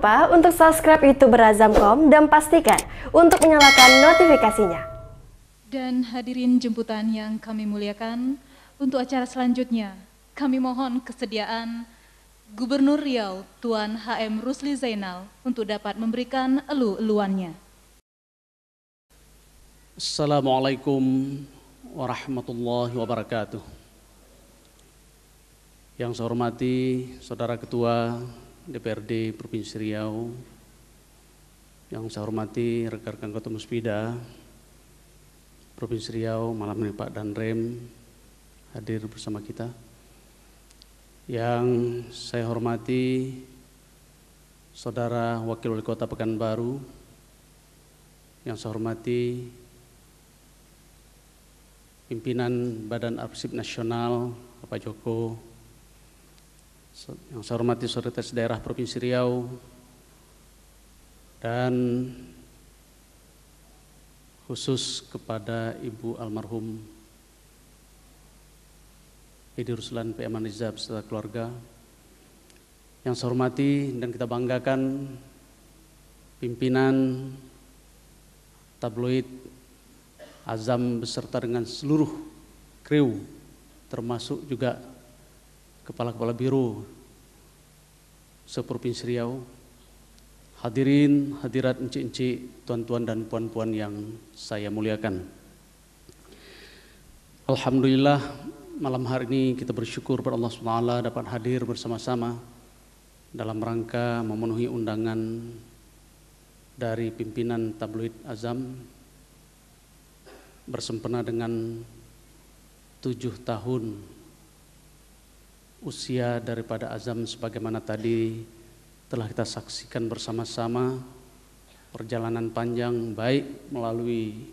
lupa untuk subscribe YouTube Berazam.com dan pastikan untuk menyalakan notifikasinya. Dan hadirin jemputan yang kami muliakan, untuk acara selanjutnya kami mohon kesediaan Gubernur Riau Tuan HM Rusli Zainal untuk dapat memberikan elu-eluannya. Assalamualaikum warahmatullahi wabarakatuh. Yang saya hormati Saudara Ketua DPRD Provinsi Riau, yang saya hormati rekan-rekan Ketua Muspida Provinsi Riau, malam ini Pak Danrem hadir bersama kita. Yang saya hormati Saudara Wakil Wali Kota Pekanbaru, yang saya hormati pimpinan Badan Arsip Nasional Bapak Joko, yang saya hormati Sekretaris Daerah Provinsi Riau, dan khusus kepada Ibu almarhum Edi Ruslan PM Rizab serta keluarga. Yang saya hormati dan kita banggakan pimpinan tabloid Azam beserta dengan seluruh kru, termasuk juga kepala-kepala biro seprovinsi Riau, hadirin, hadirat, encik-encik, tuan-tuan dan puan-puan yang saya muliakan. Alhamdulillah, malam hari ini kita bersyukur kepada Allah SWT dapat hadir bersama-sama dalam rangka memenuhi undangan dari pimpinan tabloid Azam bersempena dengan 7 tahun usia daripada Azam, sebagaimana tadi telah kita saksikan bersama-sama perjalanan panjang baik melalui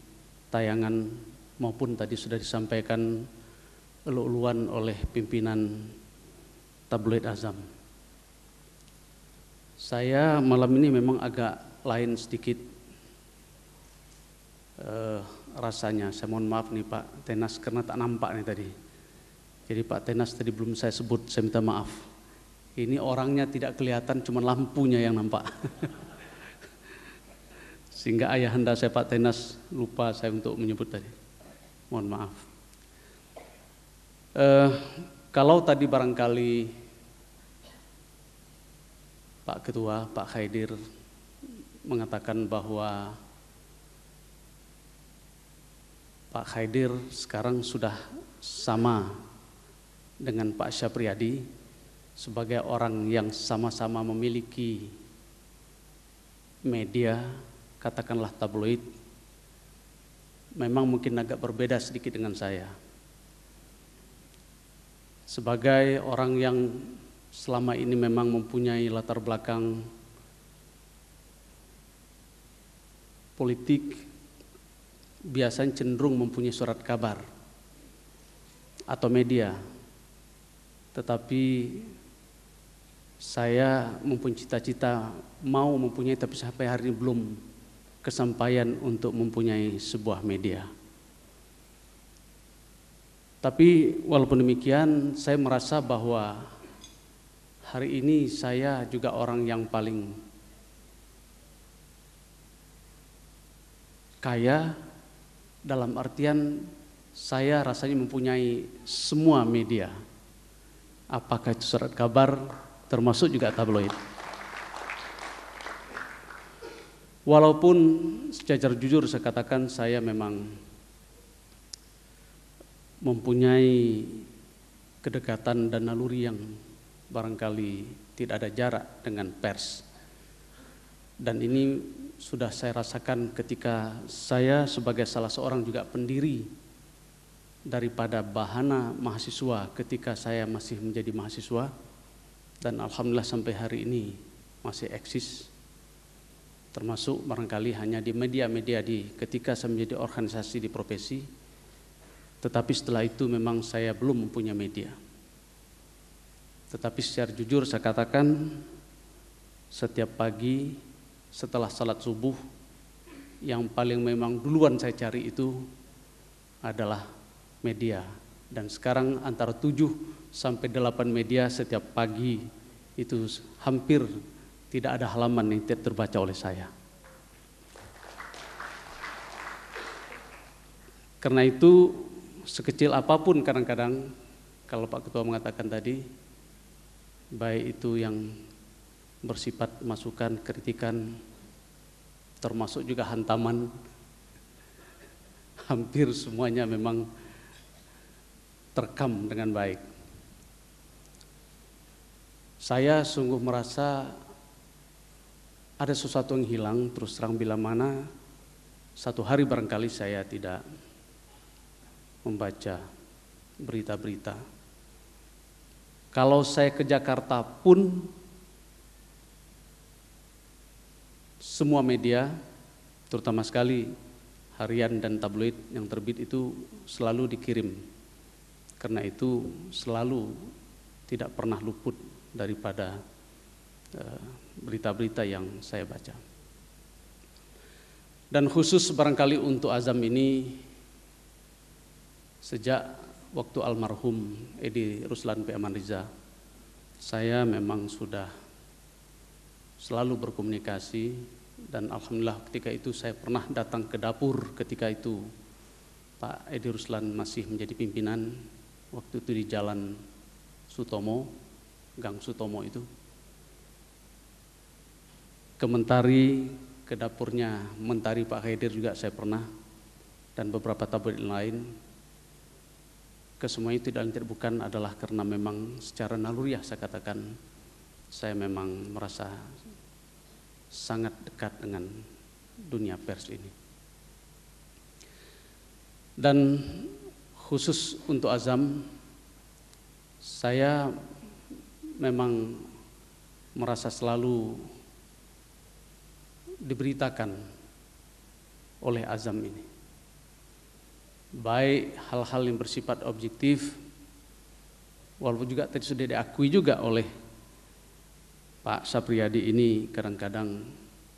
tayangan maupun tadi sudah disampaikan elu-eluan oleh pimpinan tabloid Azam. Saya malam ini memang agak lain sedikit rasanya. Saya mohon maaf nih Pak Tenas karena tak nampak nih tadi. Jadi Pak Tenas tadi belum saya sebut, saya minta maaf. Ini orangnya tidak kelihatan, cuma lampunya yang nampak. Sehingga ayahanda saya Pak Tenas lupa saya untuk menyebut tadi. Mohon maaf. Kalau tadi barangkali Pak Ketua, Pak Khaidir mengatakan bahwa Pak Khaidir sekarang sudah sama dengan Pak Syapriyadi sebagai orang yang sama-sama memiliki media, katakanlah tabloid, memang mungkin agak berbeda sedikit dengan saya. Sebagai orang yang selama ini memang mempunyai latar belakang politik, biasanya cenderung mempunyai surat kabar atau media. Tetapi saya mempunyai cita-cita mau mempunyai, tapi sampai hari ini belum kesampaian untuk mempunyai sebuah media. Tapi walaupun demikian, saya merasa bahwa hari ini saya juga orang yang paling kaya, dalam artian saya rasanya mempunyai semua media. Apakah itu surat kabar, termasuk juga tabloid. Walaupun secara jujur saya katakan saya memang mempunyai kedekatan dan naluri yang barangkali tidak ada jarak dengan pers. Dan ini sudah saya rasakan ketika saya sebagai salah seorang juga pendiri daripada Bahana Mahasiswa ketika saya masih menjadi mahasiswa, dan alhamdulillah sampai hari ini masih eksis, termasuk barangkali hanya di media-media di ketika saya menjadi organisasi di profesi. Tetapi setelah itu memang saya belum mempunyai media. Tetapi secara jujur saya katakan, setiap pagi setelah salat subuh, yang paling memang duluan saya cari itu adalah media. Dan sekarang antara 7 sampai 8 media setiap pagi itu hampir tidak ada halaman yang tidak terbaca oleh saya. Karena itu sekecil apapun kadang-kadang kalau Pak Ketua mengatakan tadi, baik itu yang bersifat masukan, kritikan, termasuk juga hantaman, hampir semuanya memang terekam dengan baik. Saya sungguh merasa ada sesuatu yang hilang, terus terang bila mana satu hari barangkali saya tidak membaca berita-berita. Kalau saya ke Jakarta pun semua media, terutama sekali harian dan tabloid yang terbit itu selalu dikirim. Karena itu selalu tidak pernah luput daripada berita-berita yang saya baca. Dan khusus barangkali untuk azam ini, sejak waktu almarhum Edi Ruslan P. Amanriza, saya memang sudah selalu berkomunikasi, dan alhamdulillah ketika itu saya pernah datang ke dapur ketika itu Pak Edi Ruslan masih menjadi pimpinan, waktu itu di Jalan Sutomo, Gang Sutomo itu. Ke Mentari, ke dapurnya Mentari Pak Haidir juga saya pernah, dan beberapa tabloid lain. Kesemua itu tidak lain tidak bukan adalah karena memang secara naluriah saya katakan, saya memang merasa sangat dekat dengan dunia pers ini. Dan khusus untuk azam, saya memang merasa selalu diberitakan oleh azam ini, baik hal-hal yang bersifat objektif, walaupun juga tadi sudah diakui juga oleh Pak Sapriyadi, ini kadang-kadang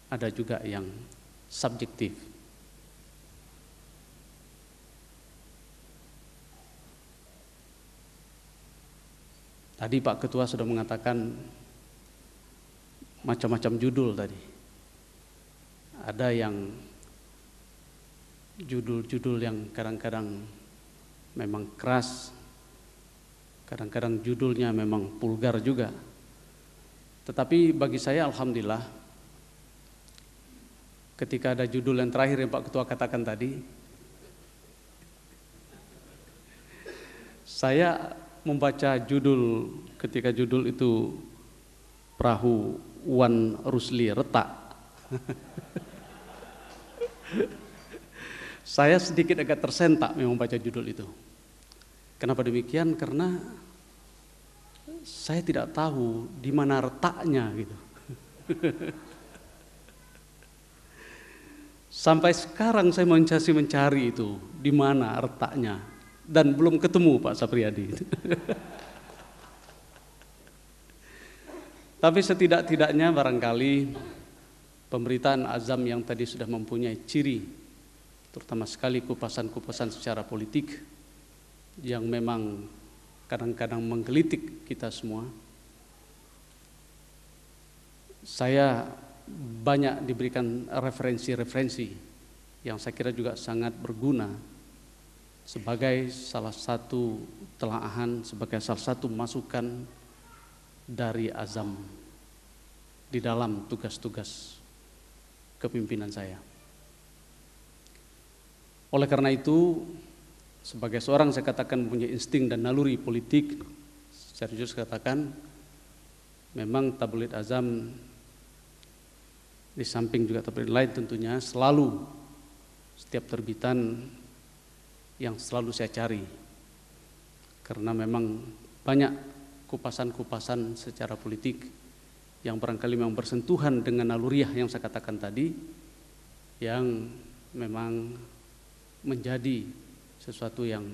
ada juga yang subjektif. Tadi Pak Ketua sudah mengatakan macam-macam judul tadi. Ada yang judul-judul yang kadang-kadang memang keras, kadang-kadang judulnya memang vulgar juga. Tetapi bagi saya alhamdulillah, ketika ada judul yang terakhir yang Pak Ketua katakan tadi, saya membaca judul, ketika judul itu Perahu Wan Rusli Retak. Saya sedikit agak tersentak memang baca judul itu. Kenapa demikian? Karena saya tidak tahu di mana retaknya gitu. Sampai sekarang saya mencari itu di mana retaknya, dan belum ketemu Pak Sapriyadi. Tapi setidak-tidaknya barangkali pemberitaan azam yang tadi sudah mempunyai ciri, terutama sekali kupasan-kupasan secara politik yang memang kadang-kadang menggelitik kita semua. Saya banyak diberikan referensi-referensi yang saya kira juga sangat berguna sebagai salah satu telaahan, sebagai salah satu masukan dari azam di dalam tugas-tugas kepimpinan saya. Oleh karena itu, sebagai seorang saya katakan mempunyai insting dan naluri politik, saya jujur katakan memang tabloid azam di samping juga tabloid lain tentunya selalu setiap terbitan yang selalu saya cari, karena memang banyak kupasan-kupasan secara politik yang barangkali memang bersentuhan dengan naluriah yang saya katakan tadi, yang memang menjadi sesuatu yang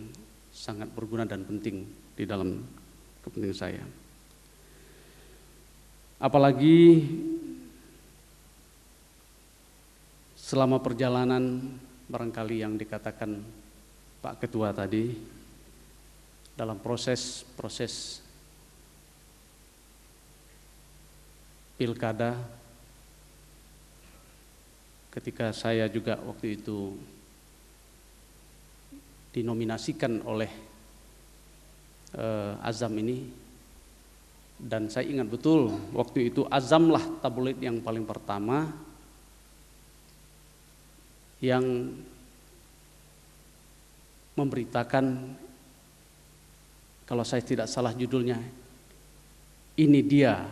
sangat berguna dan penting di dalam kepentingan saya. Apalagi selama perjalanan barangkali yang dikatakan Pak Ketua tadi, dalam proses pilkada, ketika saya juga waktu itu dinominasikan oleh Azam ini, dan saya ingat betul waktu itu Azamlah tabloid yang paling pertama yang memberitakan, kalau saya tidak salah judulnya, ini dia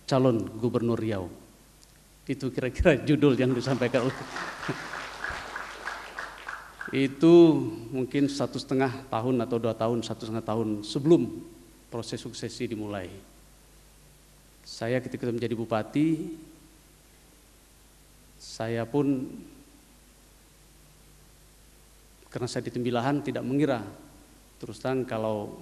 calon gubernur Riau. Itu kira-kira judul yang disampaikan oleh itu mungkin 1,5 tahun atau 2 tahun, 1,5 tahun sebelum proses suksesi dimulai. Saya ketika menjadi bupati, saya pun karena saya di Tembilahan tidak mengira terus terang kalau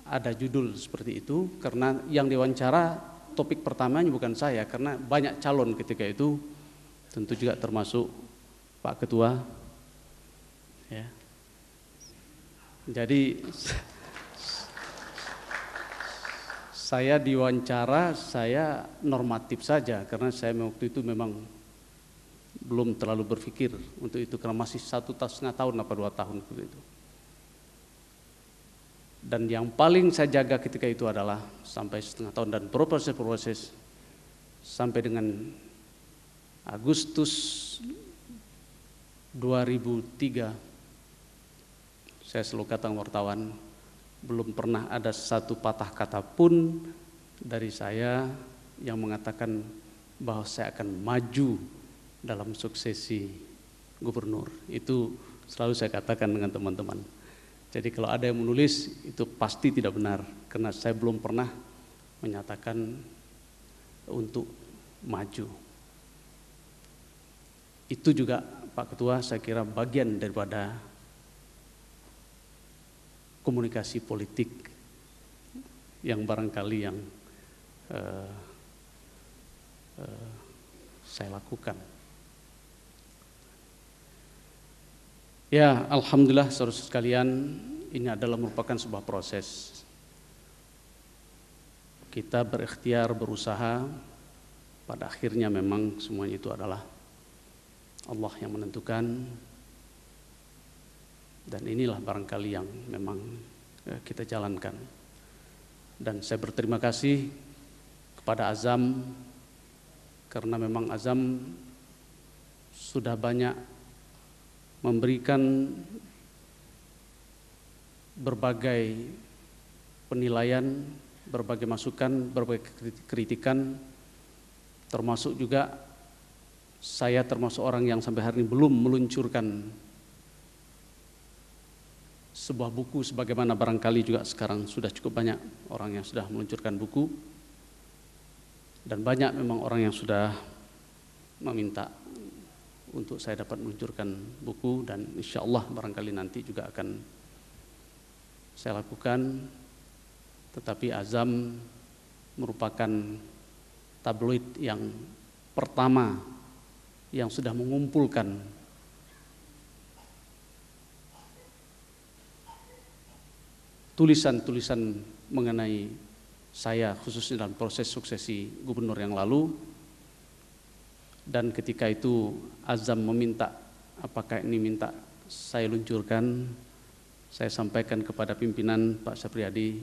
ada judul seperti itu, karena yang diwawancara topik pertamanya bukan saya, karena banyak calon ketika itu, tentu juga termasuk Pak Ketua, ya. Jadi saya diwawancara, saya normatif saja karena saya waktu itu memang belum terlalu berpikir untuk itu karena masih 1,5 tahun apa 2 tahun seperti itu. Dan yang paling saya jaga ketika itu adalah sampai 1,5 tahun dan proses sampai dengan Agustus 2003, saya selalu katakan wartawan, belum pernah ada satu patah kata pun dari saya yang mengatakan bahwa saya akan maju dalam suksesi gubernur. Itu selalu saya katakan dengan teman-teman. Jadi kalau ada yang menulis itu pasti tidak benar, karena saya belum pernah menyatakan untuk maju. Itu juga Pak Ketua saya kira bagian daripada komunikasi politik yang barangkali yang saya lakukan. Ya, alhamdulillah saudara sekalian, ini adalah merupakan sebuah proses. Kita berikhtiar, berusaha, pada akhirnya memang semuanya itu adalah Allah yang menentukan. Dan inilah barangkali yang memang kita jalankan. Dan saya berterima kasih kepada Azam, karena memang Azam sudah banyak memberikan berbagai penilaian, berbagai masukan, berbagai kritikan, termasuk juga saya termasuk orang yang sampai hari ini belum meluncurkan sebuah buku, sebagaimana barangkali juga sekarang sudah cukup banyak orang yang sudah meluncurkan buku, dan banyak memang orang yang sudah meminta untuk saya dapat meluncurkan buku, dan insya Allah barangkali nanti juga akan saya lakukan. Tetapi Azam merupakan tabloid yang pertama yang sudah mengumpulkan tulisan-tulisan mengenai saya khususnya dalam proses suksesi gubernur yang lalu. Dan ketika itu Azam meminta apakah ini minta saya luncurkan, saya sampaikan kepada pimpinan Pak Sapriyadi,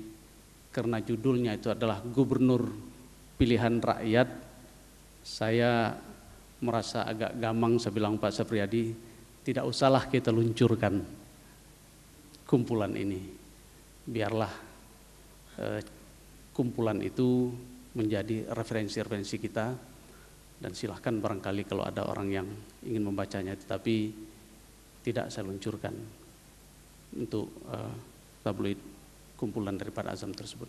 karena judulnya itu adalah Gubernur Pilihan Rakyat. Saya merasa agak gamang, saya bilang Pak Sapriyadi, tidak usahlah kita luncurkan kumpulan ini, biarlah kumpulan itu menjadi referensi-referensi kita, dan silahkan barangkali kalau ada orang yang ingin membacanya, tetapi tidak saya luncurkan untuk tabloid kumpulan daripada Azam tersebut.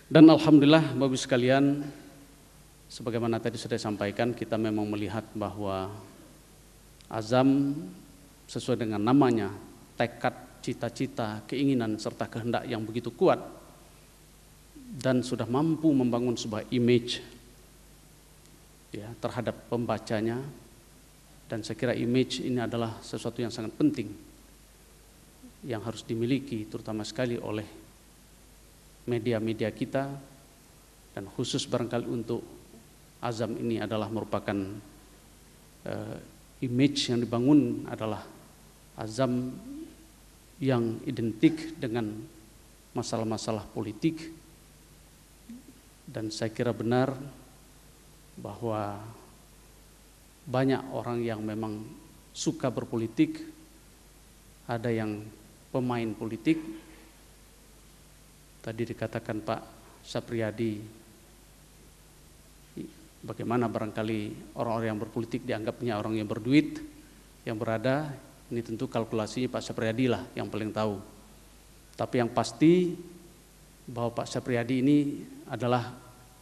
Dan alhamdulillah Bapak Ibu sekalian, sebagaimana tadi sudah sampaikan, kita memang melihat bahwa Azam sesuai dengan namanya, tekad, cita-cita, keinginan serta kehendak yang begitu kuat, dan sudah mampu membangun sebuah image ya terhadap pembacanya. Dan saya kira image ini adalah sesuatu yang sangat penting yang harus dimiliki terutama sekali oleh media-media kita, dan khusus barangkali untuk Azam ini adalah merupakan image yang dibangun adalah Azam yang identik dengan masalah-masalah politik, dan saya kira benar bahwa banyak orang yang memang suka berpolitik, ada yang pemain politik. Tadi dikatakan Pak Sapriyadi, bagaimana barangkali orang-orang yang berpolitik dianggapnya orang yang berduit, yang berada. Ini tentu kalkulasinya Pak Sapriyadi lah yang paling tahu. Tapi yang pasti bahwa Pak Sapriyadi ini adalah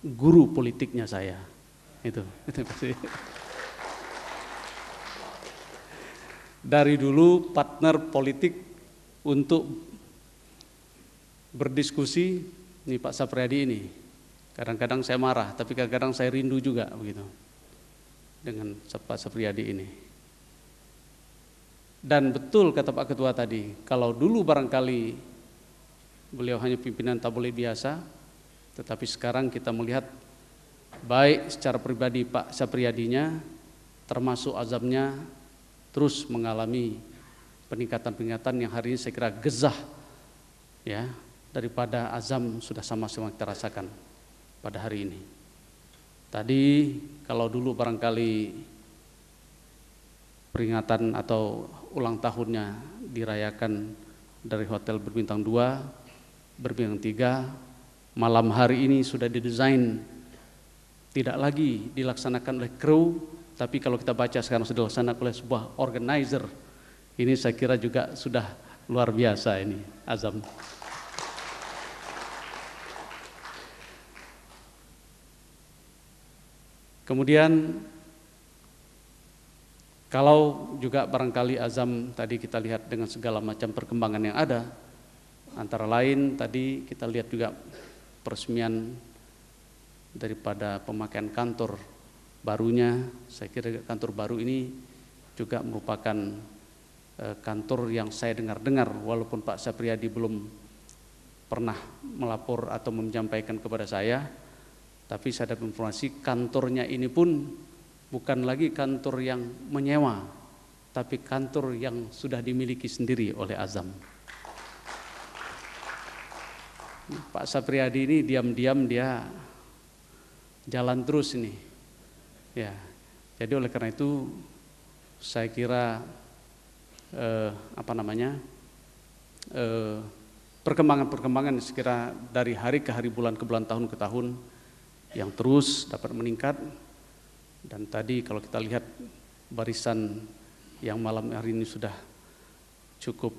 guru politiknya saya. Itu pasti. Dari dulu partner politik untuk berdiskusi, ini Pak Sapriyadi ini. Kadang-kadang saya marah, tapi kadang-kadang saya rindu juga begitu dengan Pak Sapriyadi ini. Dan betul kata Pak Ketua tadi, kalau dulu barangkali beliau hanya pimpinan tabloid biasa, tetapi sekarang kita melihat baik secara pribadi Pak Sapriyadinya, termasuk Azamnya terus mengalami peningkatan-peningkatan yang hari ini saya kira gezah ya, daripada Azam sudah sama-sama kita rasakan pada hari ini. Tadi kalau dulu barangkali peringatan atau ulang tahunnya dirayakan dari hotel berbintang 2, berbintang 3, malam hari ini sudah didesain tidak lagi dilaksanakan oleh kru, tapi kalau kita baca sekarang sudah dilaksanakan oleh sebuah organizer. Ini saya kira juga sudah luar biasa ini Azam. Kemudian kalau juga barangkali Azam tadi kita lihat dengan segala macam perkembangan yang ada, antara lain tadi kita lihat juga peresmian daripada pemakaian kantor barunya. Saya kira kantor baru ini juga merupakan kantor yang saya dengar-dengar, walaupun Pak Sapriyadi belum pernah melapor atau menyampaikan kepada saya, tapi saya dapat informasi kantornya ini pun bukan lagi kantor yang menyewa, tapi kantor yang sudah dimiliki sendiri oleh Azam. Pak Sapriyadi ini diam-diam dia jalan terus ini. Ya, jadi oleh karena itu saya kira perkembangan-perkembangan sekira dari hari ke hari, bulan ke bulan, tahun ke tahun yang terus dapat meningkat. Dan tadi kalau kita lihat barisan yang malam hari ini sudah cukup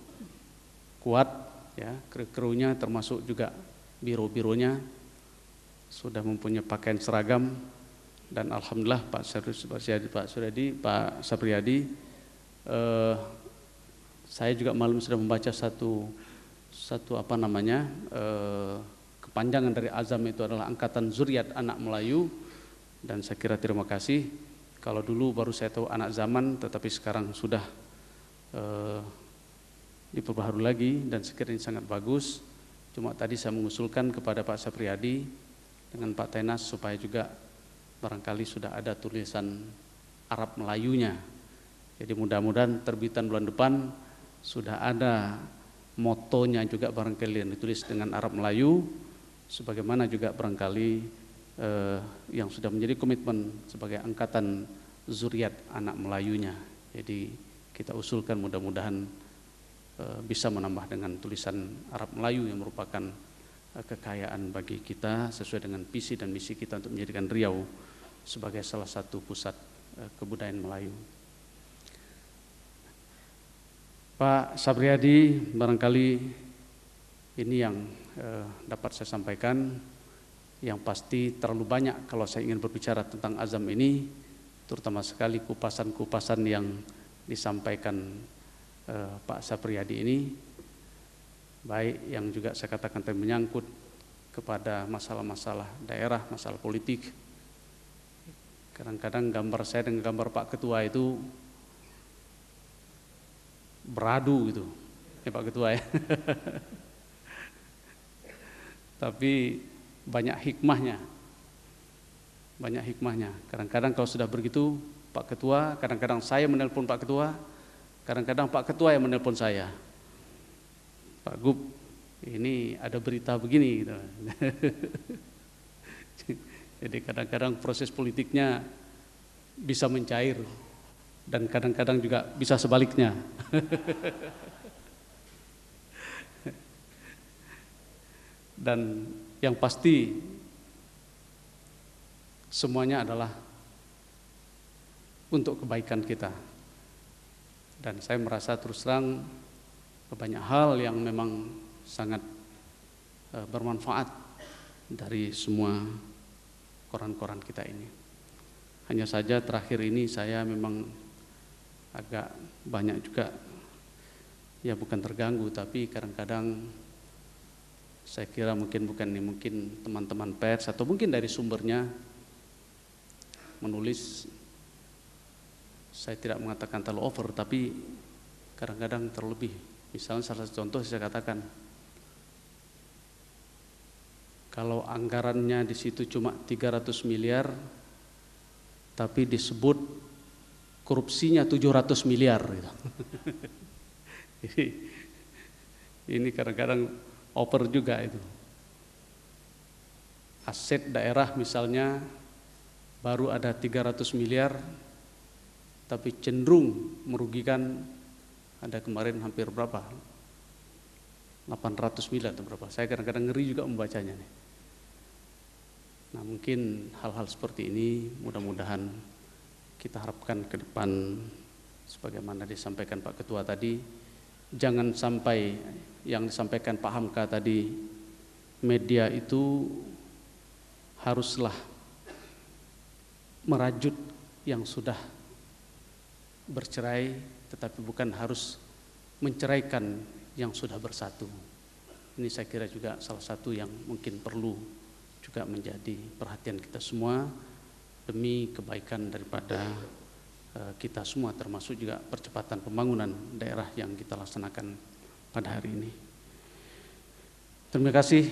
kuat ya, kru-krunya termasuk juga biro-bironya sudah mempunyai pakaian seragam. Dan alhamdulillah Pak Sapriyadi, saya juga malam sudah membaca satu kepanjangan dari Azam, itu adalah Angkatan Zuriat Anak Melayu. Dan saya kira terima kasih. Kalau dulu baru saya tahu anak zaman, tetapi sekarang sudah diperbaharui lagi, dan sekiranya sangat bagus. Cuma tadi saya mengusulkan kepada Pak Sapriyadi dengan Pak Tenas supaya juga barangkali sudah ada tulisan Arab Melayunya. Jadi mudah-mudahan terbitan bulan depan sudah ada motonya juga barangkali yang ditulis dengan Arab Melayu, sebagaimana juga barangkali yang sudah menjadi komitmen sebagai Angkatan Zuriat Anak Melayunya. Jadi kita usulkan mudah-mudahan bisa menambah dengan tulisan Arab Melayu yang merupakan kekayaan bagi kita sesuai dengan visi dan misi kita untuk menjadikan Riau sebagai salah satu pusat kebudayaan Melayu. Pak Sapriyadi, barangkali ini yang dapat saya sampaikan. Yang pasti terlalu banyak kalau saya ingin berbicara tentang Azam ini, terutama sekali kupasan-kupasan yang disampaikan Pak Sapriyadi ini, baik yang juga saya katakan tadi menyangkut kepada masalah-masalah daerah, masalah politik. Kadang-kadang gambar saya dengan gambar Pak Ketua itu beradu gitu, ya Pak Ketua ya. Tapi banyak hikmahnya banyak hikmahnya. Kadang-kadang kalau sudah begitu Pak Ketua, kadang-kadang saya menelpon Pak Ketua, kadang-kadang Pak Ketua yang menelpon saya. Pak Gub, ini ada berita begini gitu. Jadi kadang-kadang proses politiknya bisa mencair dan kadang-kadang juga bisa sebaliknya. Dan yang pasti semuanya adalah untuk kebaikan kita. Dan saya merasa terus terang banyak hal yang memang sangat bermanfaat dari semua koran-koran kita ini. Hanya saja terakhir ini saya memang agak banyak juga, ya bukan terganggu, tapi kadang-kadang saya kira mungkin teman-teman pers atau mungkin dari sumbernya menulis, saya tidak mengatakan terlalu over, tapi kadang-kadang terlebih. Misalnya salah satu contoh saya katakan, kalau anggarannya di situ cuma 300 miliar, tapi disebut korupsinya 700 miliar. Gitu. Jadi, ini kadang-kadang over juga itu. Aset daerah misalnya baru ada 300 miliar, tapi cenderung merugikan, ada kemarin hampir berapa? 800 miliar atau berapa. Saya kadang-kadang ngeri juga membacanya nih. Nah mungkin hal-hal seperti ini mudah-mudahan kita harapkan ke depan, sebagaimana disampaikan Pak Ketua tadi, jangan sampai yang disampaikan Pak Hamka tadi, media itu haruslah merajut yang sudah bercerai, tetapi bukan harus menceraikan yang sudah bersatu. Ini saya kira juga salah satu yang mungkin perlu juga menjadi perhatian kita semua demi kebaikan daripada kita semua, termasuk juga percepatan pembangunan daerah yang kita laksanakan pada hari ini. Terima kasih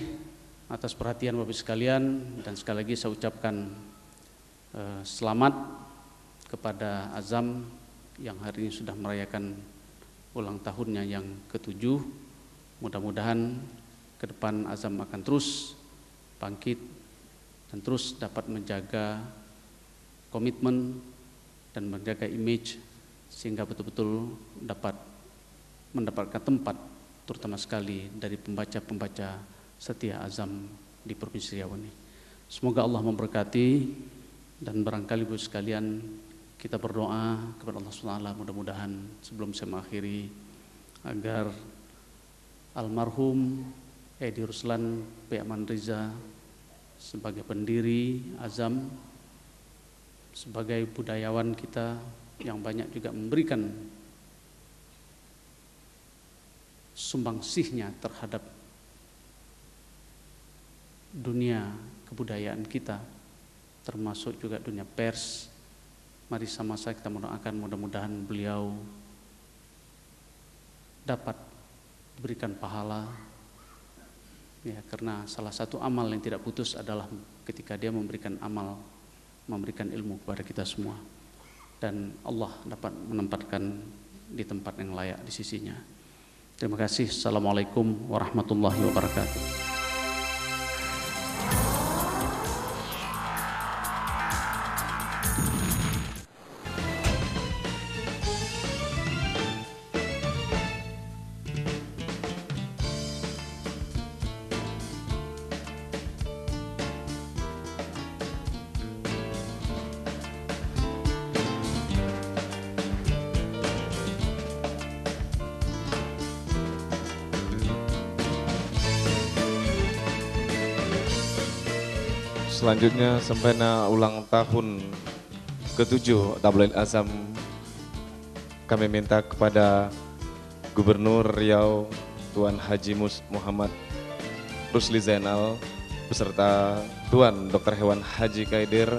atas perhatian Bapak sekalian, dan sekali lagi saya ucapkan selamat kepada Azam yang hari ini sudah merayakan ulang tahunnya yang ke-7. Mudah-mudahan ke depan Azam akan terus bangkit dan terus dapat menjaga komitmen dan menjaga image sehingga betul-betul dapat mendapatkan tempat terutama sekali dari pembaca-pembaca setia Azam di Provinsi Riau ini. Semoga Allah memberkati, dan barangkali Ibu sekalian kita berdoa kepada Allah SWT mudah-mudahan sebelum saya mengakhiri agar almarhum Edi Ruslan P. Aman Riza sebagai pendiri Azam, sebagai budayawan kita yang banyak juga memberikan sumbangsihnya terhadap dunia kebudayaan kita, termasuk juga dunia pers. Mari sama-sama kita mendoakan mudah-mudahan beliau dapat diberikan pahala, ya, karena salah satu amal yang tidak putus adalah ketika dia memberikan amal, memberikan ilmu kepada kita semua, dan Allah dapat menempatkan di tempat yang layak di sisinya. Terima kasih. Assalamualaikum warahmatullahi wabarakatuh. Selanjutnya sempena ulang tahun ke-7 Tabloid Azam, kami minta kepada Gubernur Riau Tuan Haji Muhammad Rusli Zainal beserta Tuan Dr. Hewan Haji Kaidir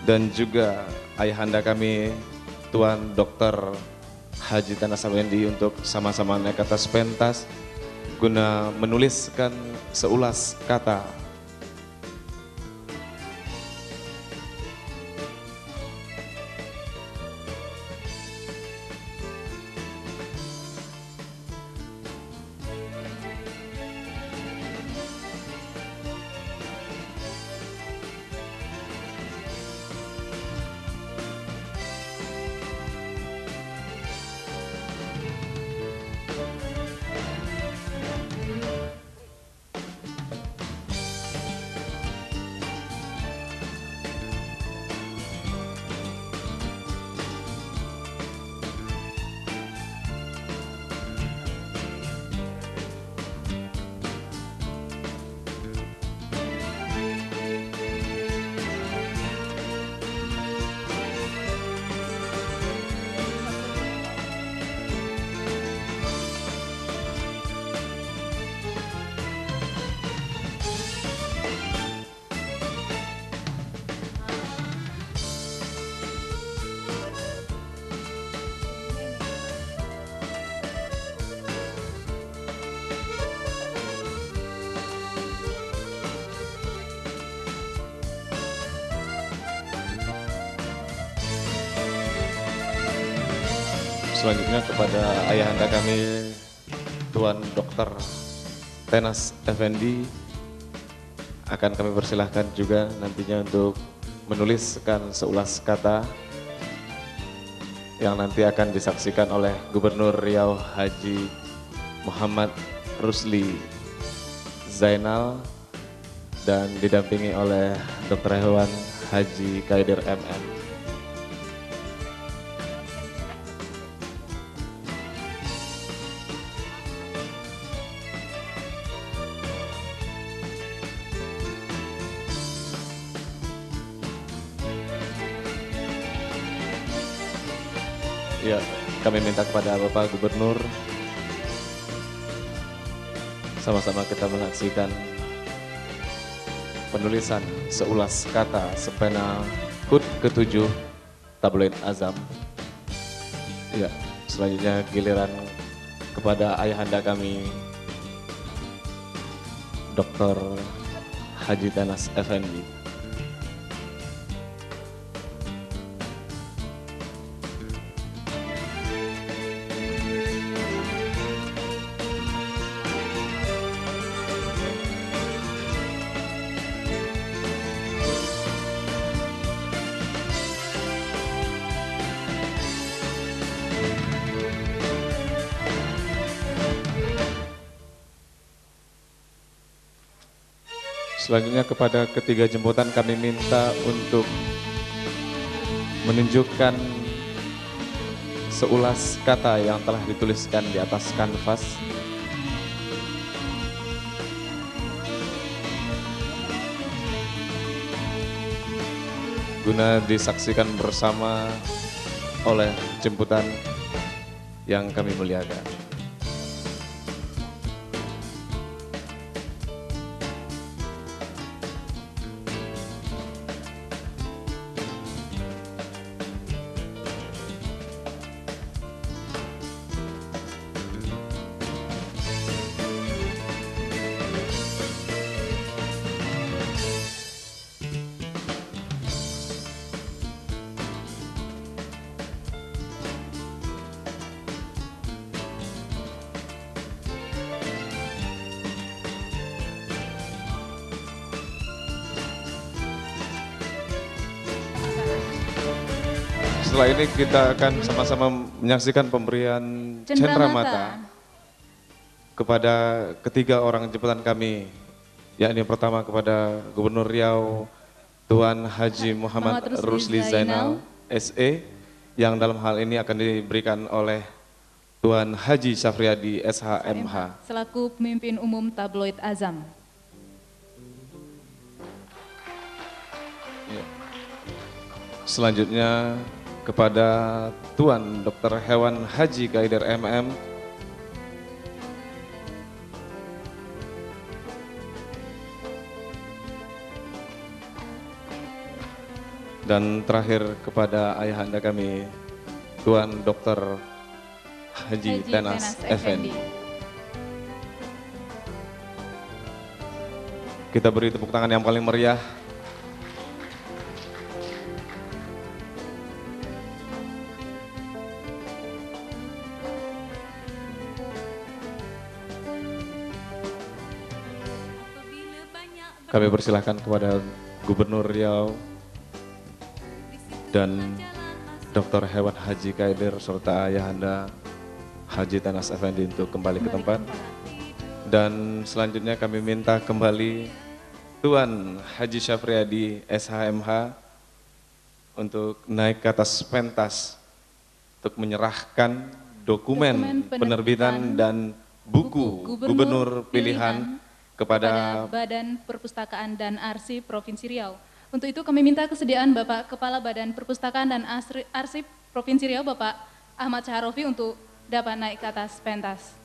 dan juga ayahanda kami Tuan Dr. Haji Tanasa Wendi untuk sama-sama naik ke atas pentas guna menuliskan seulas kata Selanjutnya kepada ayahanda kami Tuan Dr. Tenas Effendi akan kami persilahkan juga nantinya untuk menuliskan seulas kata yang nanti akan disaksikan oleh Gubernur Riau Haji Muhammad Rusli Zainal dan didampingi oleh Dr. Hewan Haji Kaidir MM. Ya, kami minta kepada Bapak Gubernur sama-sama kita menyaksikan penulisan seulas kata sepena HUT ke-7 Tabloid Azam. Ya, selanjutnya giliran kepada ayahanda kami Dr. Haji Tenas Effendi. Selanjutnya kepada ketiga jemputan kami minta untuk menunjukkan seulas kata yang telah dituliskan di atas kanvas. Guna disaksikan bersama oleh jemputan yang kami muliakan. Setelah ini kita akan sama-sama menyaksikan pemberian cenderamata kepada ketiga orang jemputan kami, yakni pertama kepada Gubernur Riau Tuan Haji Muhammad Rusli Zainal SE, yang dalam hal ini akan diberikan oleh Tuan Haji Syafriadi SHMH selaku pemimpin umum Tabloid Azam. Selanjutnya kepada Tuan Dr. Hewan Haji Kaidir MM dan terakhir kepada ayahanda kami Tuan Dr. Haji Tenas Effendi. Kita beri tepuk tangan yang paling meriah. Kami persilahkan kepada Gubernur Riau dan Dr. Hewan Haji Kaidir serta ayahanda Haji Tenas Effendi untuk kembali ke tempat. Dan selanjutnya kami minta kembali Tuan Haji Syafriadi SHMH untuk naik ke atas pentas untuk menyerahkan dokumen penerbitan dan buku gubernur pilihan kepada Badan Perpustakaan dan Arsip Provinsi Riau. Untuk itu kami minta kesediaan Bapak Kepala Badan Perpustakaan dan Arsip Provinsi Riau, Bapak Ahmad Syaharofi, untuk dapat naik ke atas pentas.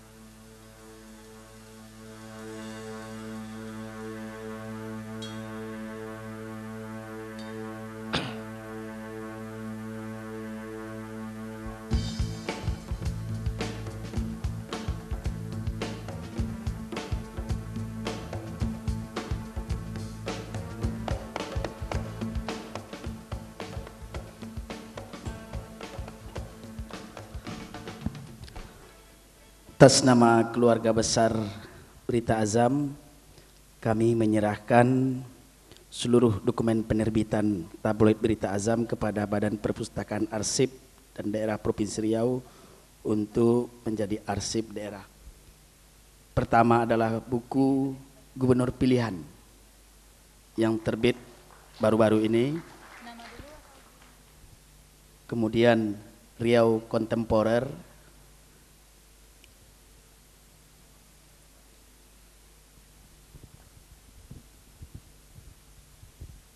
Atas nama keluarga besar Berita Azam, kami menyerahkan seluruh dokumen penerbitan tabloid Berita Azam kepada Badan Perpustakaan Arsip dan Daerah Provinsi Riau untuk menjadi arsip daerah. Pertama adalah buku Gubernur Pilihan yang terbit baru-baru ini. Kemudian Riau Kontemporer,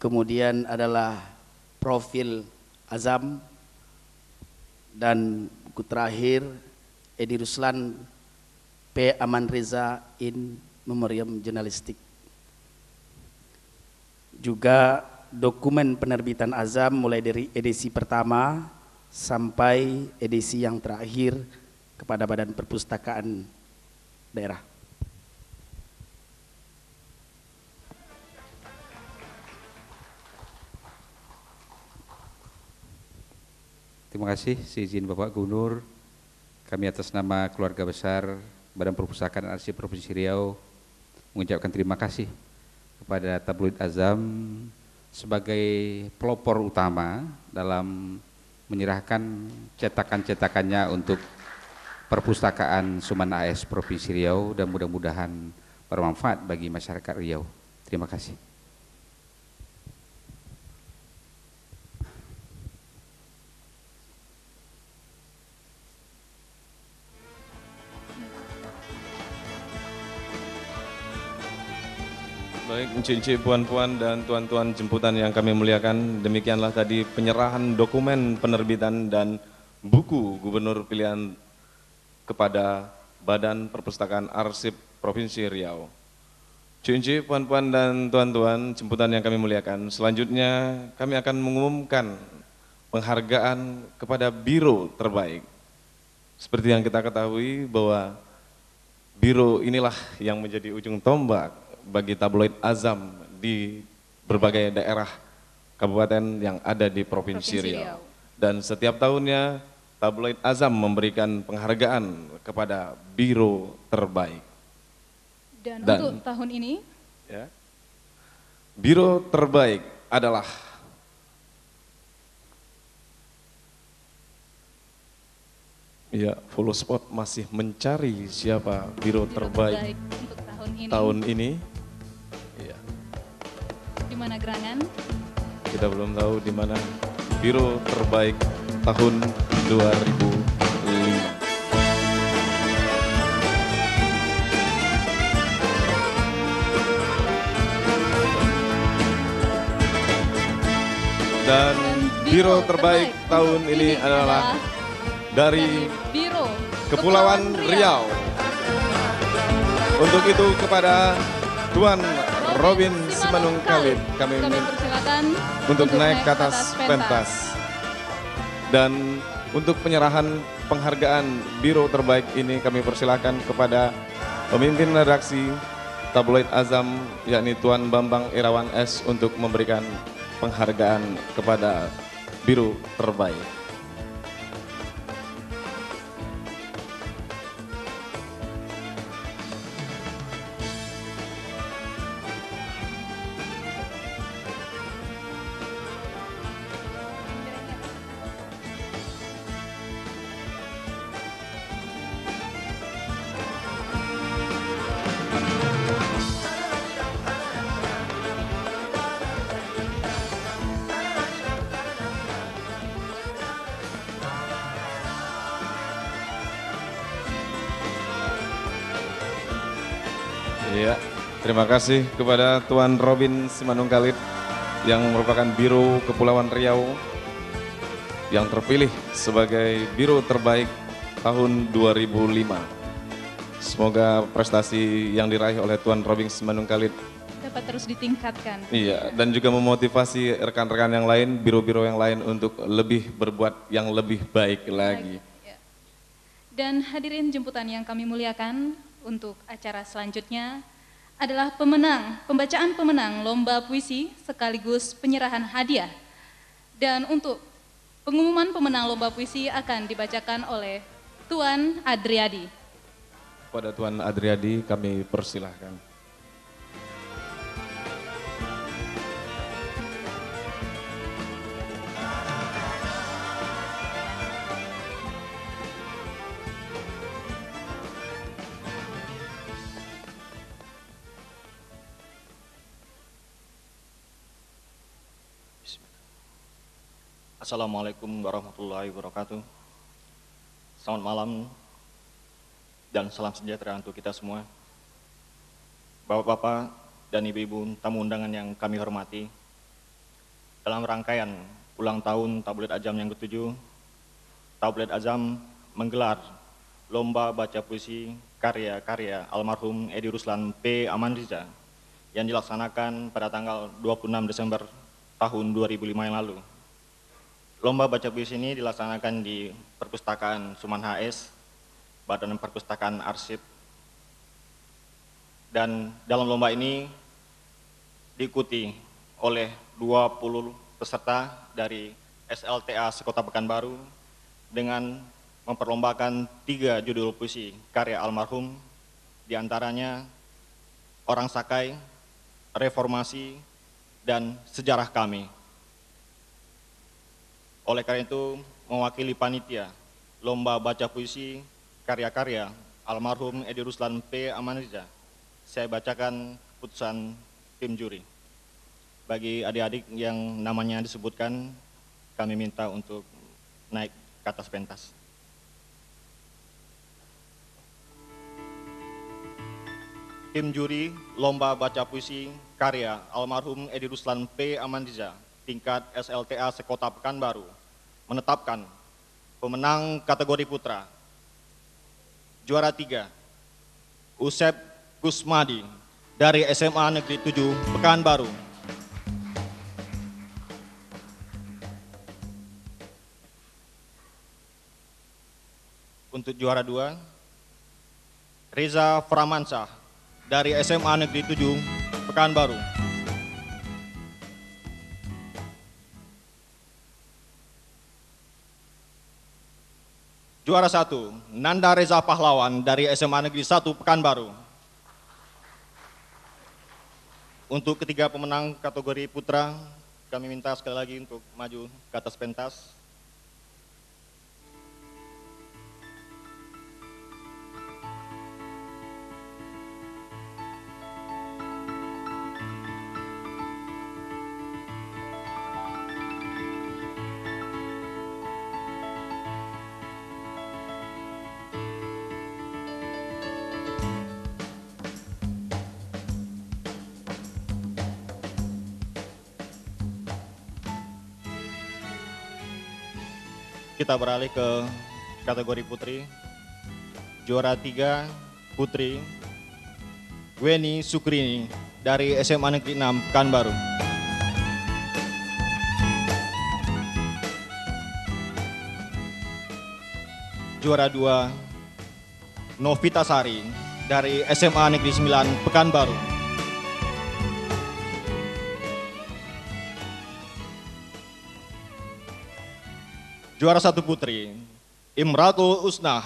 kemudian adalah Profil Azam, dan buku terakhir Edi Ruslan P. Aman Reza in Memoriam Jurnalistik. Juga dokumen penerbitan Azam mulai dari edisi pertama sampai edisi yang terakhir kepada Badan Perpustakaan Daerah. Terima kasih, seizin Bapak Gubernur, kami atas nama keluarga besar Badan Perpustakaan dan Arsip Provinsi Riau mengucapkan terima kasih kepada tabloid Azam sebagai pelopor utama dalam menyerahkan cetakan-cetakannya untuk Perpustakaan Suman AS Provinsi Riau, dan mudah-mudahan bermanfaat bagi masyarakat Riau. Terima kasih. Baik, encik-encik, puan-puan, dan tuan-tuan jemputan yang kami muliakan, demikianlah tadi penyerahan dokumen penerbitan dan buku Gubernur Pilihan kepada Badan Perpustakaan Arsip Provinsi Riau. Encik-encik, puan-puan, dan tuan-tuan jemputan yang kami muliakan, selanjutnya kami akan mengumumkan penghargaan kepada Biro Terbaik. Seperti yang kita ketahui bahwa Biro inilah yang menjadi ujung tombak bagi tabloid Azam di berbagai daerah kabupaten yang ada di Provinsi Riau. Dan setiap tahunnya tabloid Azam memberikan penghargaan kepada Biro Terbaik. Dan untuk tahun ini, ya, Biro Terbaik adalah ya, follow spot masih mencari siapa Biro Terbaik untuk tahun ini. Di mana gerangan? Kita belum tahu di mana Biro Terbaik tahun 2005. Dan Biro Terbaik tahun ini adalah dari Biro Kepulauan Riau. Untuk itu kepada Tuan Robin Simanung Khalid kami persilakan untuk naik ke atas pentas. Dan untuk penyerahan penghargaan Biro Terbaik ini kami persilakan kepada pemimpin redaksi tabloid Azam, yakni Tuan Bambang Irawan S, untuk memberikan penghargaan kepada Biro Terbaik. Iya, terima kasih kepada Tuan Robin Simanung Khalid yang merupakan Biro Kepulauan Riau yang terpilih sebagai Biro Terbaik tahun 2005. Semoga prestasi yang diraih oleh Tuan Robin Simanung Khalid dapat terus ditingkatkan. Iya, dan juga memotivasi rekan-rekan yang lain, biro-biro yang lain untuk lebih berbuat yang lebih baik lagi. Ya. Dan hadirin jemputan yang kami muliakan, untuk acara selanjutnya adalah pembacaan pemenang lomba puisi sekaligus penyerahan hadiah. Dan untuk pengumuman pemenang lomba puisi akan dibacakan oleh Tuan Adriadi. Pada Tuan Adriadi kami persilahkan. Assalamualaikum warahmatullahi wabarakatuh. Selamat malam dan salam sejahtera untuk kita semua. Bapak-bapak dan ibu-ibu tamu undangan yang kami hormati, dalam rangkaian ulang tahun Tabligh Azam yang ke-7, Tabligh Azam menggelar lomba baca puisi karya-karya almarhum Edi Ruslan P. Amanriza yang dilaksanakan pada tanggal 26 Desember tahun 2005 yang lalu. Lomba baca puisi ini dilaksanakan di Perpustakaan Suman HS, Badan Perpustakaan Arsip. Dan dalam lomba ini diikuti oleh 20 peserta dari SLTA Sekota Pekanbaru dengan memperlombakan 3 judul puisi karya almarhum, diantaranya Orang Sakai, Reformasi, dan Sejarah Kami. Oleh karena itu, mewakili panitia lomba baca puisi karya-karya almarhum Edi Ruslan P. Amanriza, saya bacakan putusan tim juri. Bagi adik-adik yang namanya disebutkan, kami minta untuk naik ke atas pentas. Tim juri lomba baca puisi karya almarhum Edi Ruslan P. Amanriza tingkat SLTA Sekota Pekanbaru menetapkan pemenang kategori putra. Juara 3, Usep Kusmadi dari SMA Negeri 7 Pekanbaru. Untuk juara 2, Reza Framansyah dari SMA Negeri 7 Pekanbaru. Juara 1, Nanda Reza Pahlawan dari SMA Negeri 1 Pekanbaru. Untuk ketiga pemenang kategori putra, kami minta sekali lagi untuk maju ke atas pentas. Kita beralih ke kategori putri. Juara 3 putri Weni Sukrini dari SMA Negeri 6 Pekanbaru. Juara 2 Novita Sari dari SMA Negeri 9 Pekanbaru. Juara 1 putri, Imratul Usnah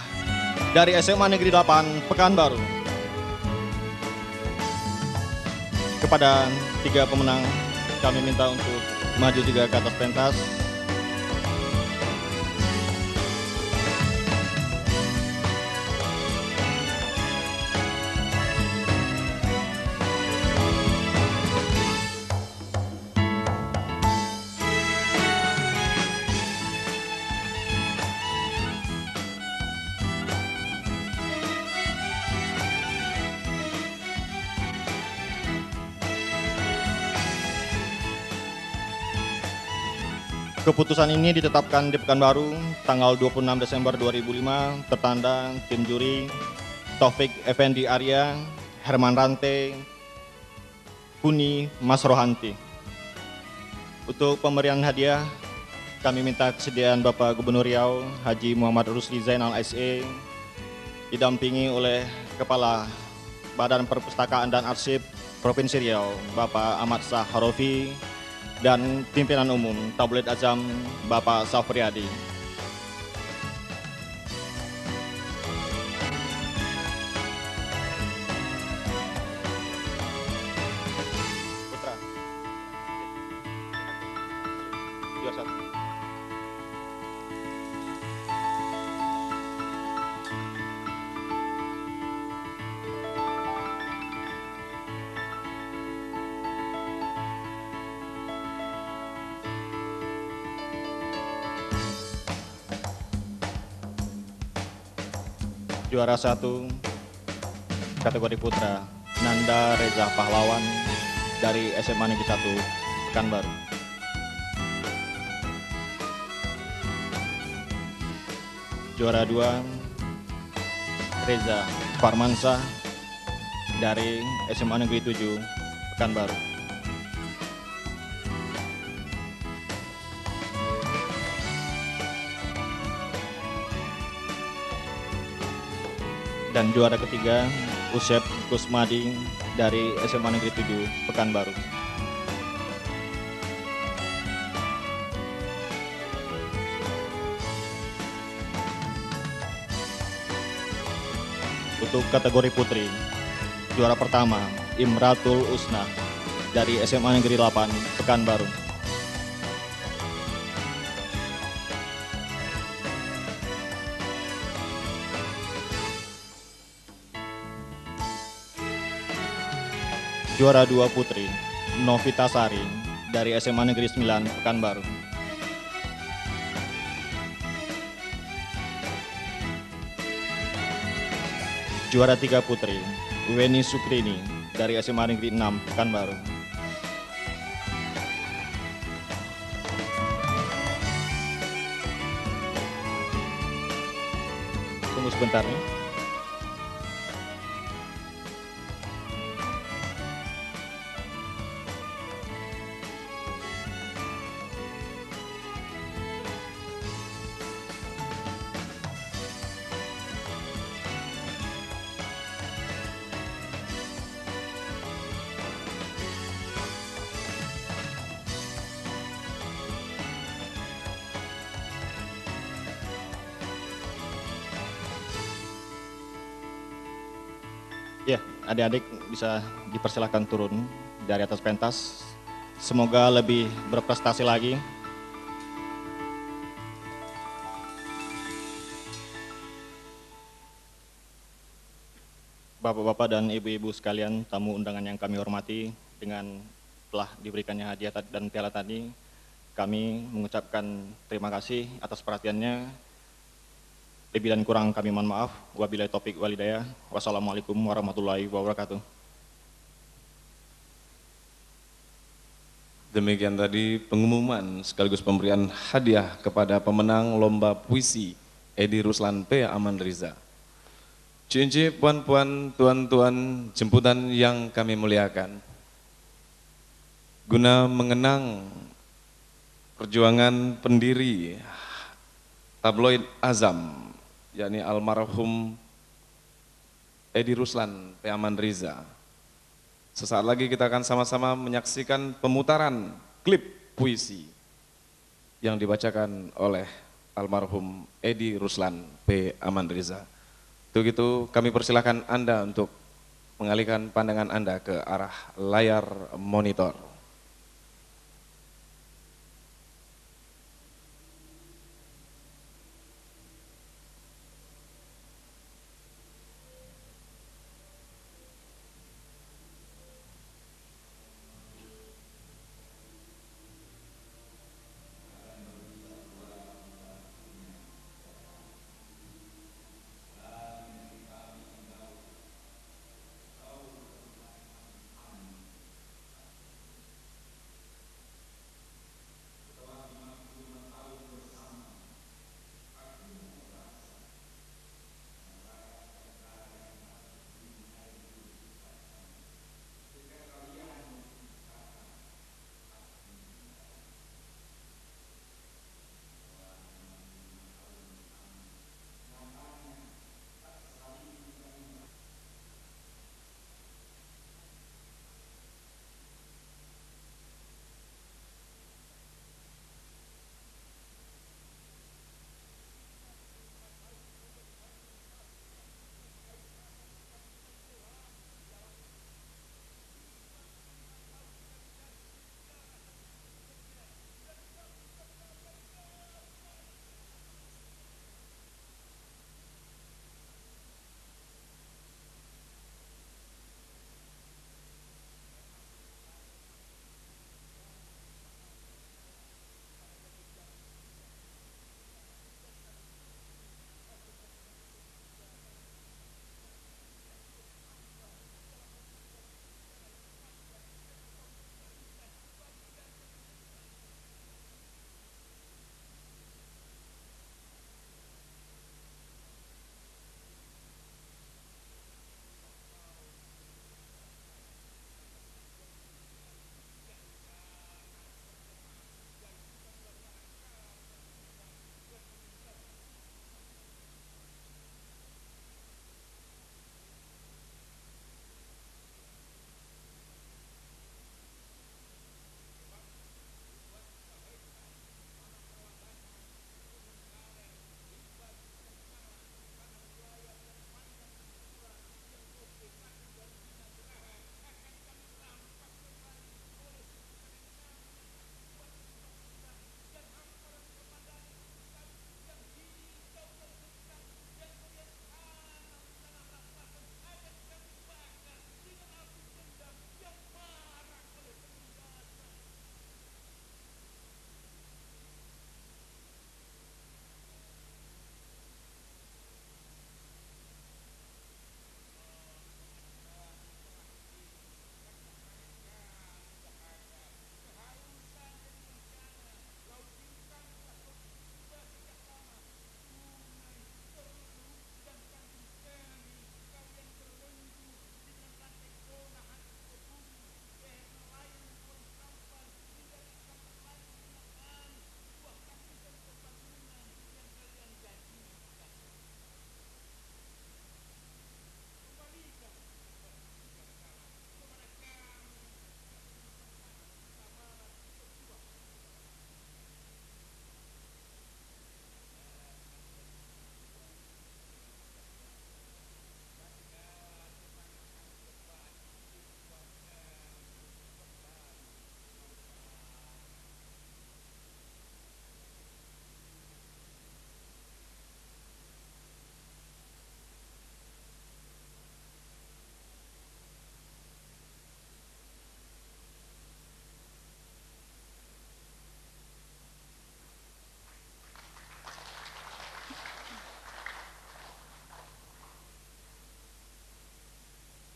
dari SMA Negeri 8 Pekanbaru. Kepada 3 pemenang, kami minta untuk maju juga ke atas pentas. Keputusan ini ditetapkan di Pekanbaru tanggal 26 Desember 2005, tertanda tim juri Taufik Effendi Arya, Herman Rante, Kuni Mas Rohanti. Untuk pemberian hadiah, kami minta kesediaan Bapak Gubernur Riau, Haji Muhammad Rusli Zainal SE, didampingi oleh Kepala Badan Perpustakaan dan Arsip Provinsi Riau, Bapak Ahmad Shah Harofi, dan pimpinan umum Tabligh Azam Bapak Safriyadi. Juara 1 kategori putra Nanda Reza Pahlawan dari SMA Negeri 1 Pekanbaru. Juara 2 Reza Farmansyah dari SMA Negeri 7 Pekanbaru. Dan juara ketiga Usep Kusmadi dari SMA Negeri 7 Pekanbaru. Untuk kategori putri, juara pertama Imratul Usna dari SMA Negeri 8 Pekanbaru. Juara 2 putri Novita Sari dari SMA Negeri 9 Pekanbaru. Juara 3 putri Weni Sukrini dari SMA Negeri 6 Pekanbaru. Tunggu sebentar nih. Ya, adik-adik bisa dipersilakan turun dari atas pentas. Semoga lebih berprestasi lagi. Bapak-bapak dan ibu-ibu sekalian, tamu undangan yang kami hormati, dengan telah diberikannya hadiah dan piala tadi, kami mengucapkan terima kasih atas perhatiannya. Lebih dan kurang kami mohon maaf. Wabillahi taufik walhidayah. Wassalamualaikum warahmatullahi wabarakatuh. Demikian tadi pengumuman sekaligus pemberian hadiah kepada pemenang lomba puisi Edi Ruslan P. Amanriza. Cici, puan-puan, tuan-tuan, jemputan yang kami muliakan. Guna mengenang perjuangan pendiri tabloid Azam, yakni almarhum Edi Ruslan P. Amanriza. Sesaat lagi kita akan sama-sama menyaksikan pemutaran klip puisi yang dibacakan oleh almarhum Edi Ruslan P. Amanriza. Untuk itu kami persilakan Anda untuk mengalihkan pandangan Anda ke arah layar monitor.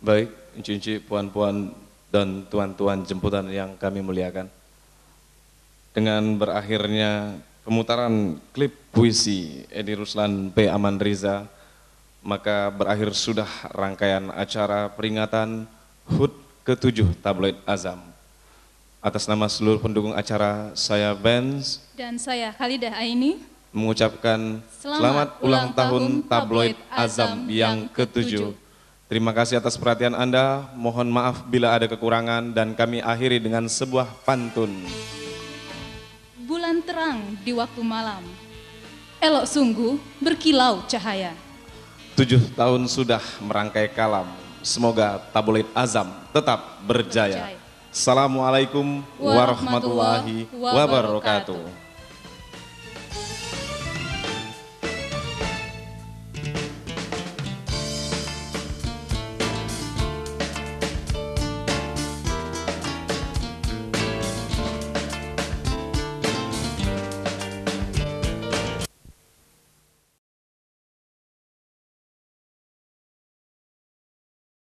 Baik, inci-inci, puan-puan, dan tuan-tuan jemputan yang kami muliakan. Dengan berakhirnya pemutaran klip puisi Edi Ruslan P. Aman Riza, maka berakhir sudah rangkaian acara peringatan HUT ke-7 Tabloid Azam. Atas nama seluruh pendukung acara, saya Benz dan saya Khalidah Aini mengucapkan selamat ulang tahun Tabloid Azam yang ke-7. Terima kasih atas perhatian Anda, mohon maaf bila ada kekurangan dan kami akhiri dengan sebuah pantun. Bulan terang di waktu malam, elok sungguh berkilau cahaya. 7 tahun sudah merangkai kalam, semoga Tabloid Azam tetap berjaya. Assalamualaikum warahmatullahi wabarakatuh.